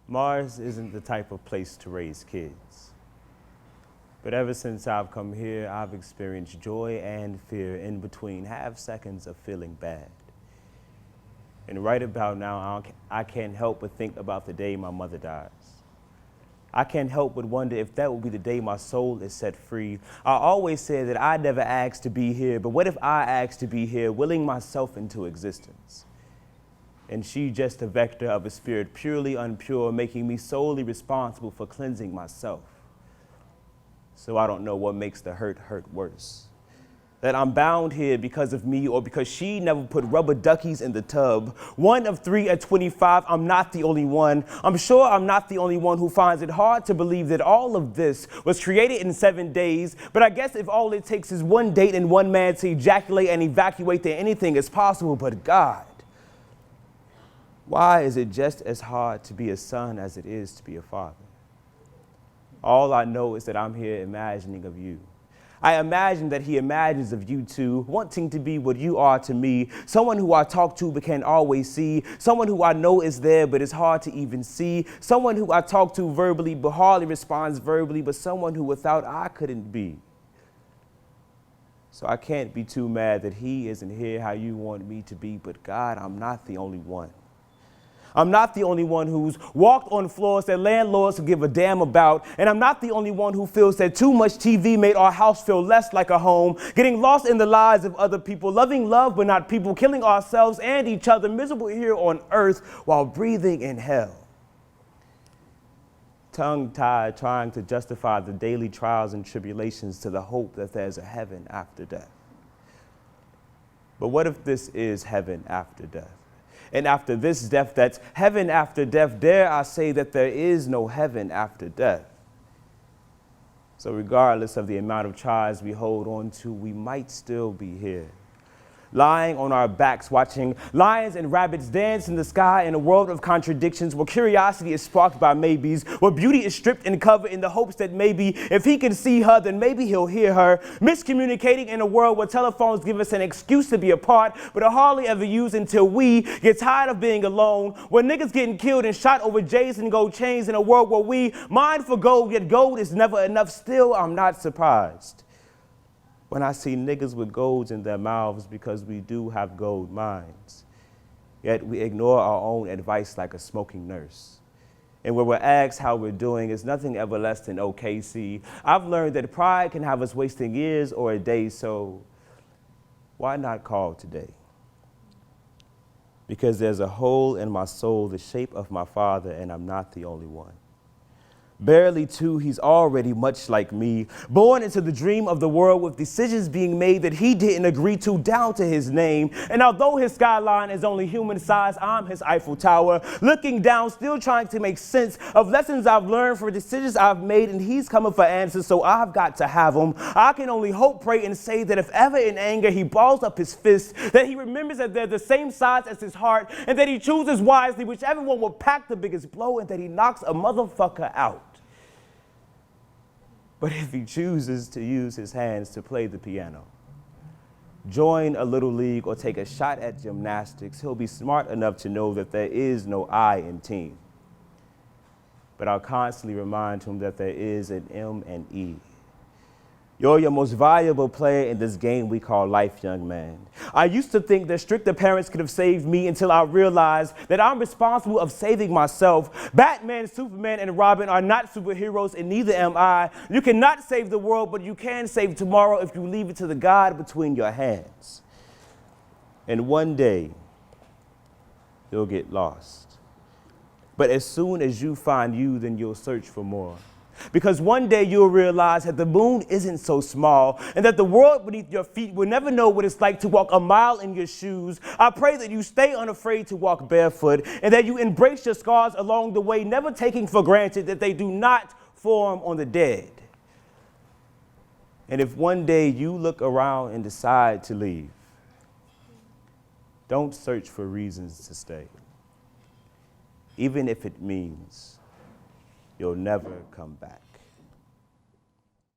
Mars isn't the type of place to raise kids. But ever since I've come here, I've experienced joy and fear in between half seconds of feeling bad. And right about now, I can't help but think about the day my mother dies. I can't help but wonder if that will be the day my soul is set free. I always said that I never asked to be here, but what if I asked to be here, willing myself into existence? And she just a vector of a spirit purely unpure, making me solely responsible for cleansing myself. So I don't know what makes the hurt worse. That I'm bound here because of me or because she never put rubber duckies in the tub. One of 3 at 25, I'm not the only one. I'm sure I'm not the only one who finds it hard to believe that all of this was created in 7 days. But I guess if all it takes is one date and one man to ejaculate and evacuate, then anything is possible but God. Why is it just as hard to be a son as it is to be a father? All I know is that I'm here imagining of you. I imagine that he imagines of you too, wanting to be what you are to me, someone who I talk to but can't always see, someone who I know is there but it's hard to even see, someone who I talk to verbally but hardly responds verbally, but someone who without I couldn't be. So I can't be too mad that he isn't here how you want me to be, but God, I'm not the only one. I'm not the only one who's walked on floors that landlords give a damn about. And I'm not the only one who feels that too much TV made our house feel less like a home, getting lost in the lives of other people, loving love but not people, killing ourselves and each other, miserable here on earth while breathing in hell. Tongue-tied, trying to justify the daily trials and tribulations to the hope that there's a heaven after death. But what if this is heaven after death? And after this death, that's heaven after death, dare I say that there is no heaven after death. So regardless of the amount of trials we hold on to, we might still be here, lying on our backs, watching lions and rabbits dance in the sky in a world of contradictions where curiosity is sparked by maybes, where beauty is stripped and covered in the hopes that maybe if he can see her, then maybe he'll hear her, miscommunicating in a world where telephones give us an excuse to be apart, but are hardly ever used until we get tired of being alone, where niggas getting killed and shot over J's and gold chains in a world where we mine for gold, yet gold is never enough. Still, I'm not surprised when I see niggas with golds in their mouths because we do have gold minds. Yet we ignore our own advice like a smoking nurse. And when we're asked how we're doing, it's nothing ever less than OKC. I've learned that pride can have us wasting years or a day, so why not call today? Because there's a hole in my soul the shape of my father, and I'm not the only one. Barely 2, he's already much like me, born into the dream of the world with decisions being made that he didn't agree to down to his name. And although his skyline is only human size, I'm his Eiffel Tower, looking down, still trying to make sense of lessons I've learned for decisions I've made, and he's coming for answers, so I've got to have them. I can only hope, pray, and say that if ever in anger he balls up his fist, that he remembers that they're the same size as his heart, and that he chooses wisely whichever one will pack the biggest blow, and that he knocks a motherfucker out. But if he chooses to use his hands to play the piano, join a little league, or take a shot at gymnastics, he'll be smart enough to know that there is no I in team. But I'll constantly remind him that there is an M and E. You're your most valuable player in this game we call life, young man. I used to think that stricter parents could have saved me until I realized that I'm responsible of saving myself. Batman, Superman, and Robin are not superheroes, and neither am I. You cannot save the world, but you can save tomorrow if you leave it to the God between your hands. And one day, you'll get lost. But as soon as you find you, then you'll search for more. Because one day you'll realize that the moon isn't so small, and that the world beneath your feet will never know what it's like to walk a mile in your shoes. I pray that you stay unafraid to walk barefoot, and that you embrace your scars along the way, never taking for granted that they do not form on the dead. And if one day you look around and decide to leave, don't search for reasons to stay, even if it means you'll never come back.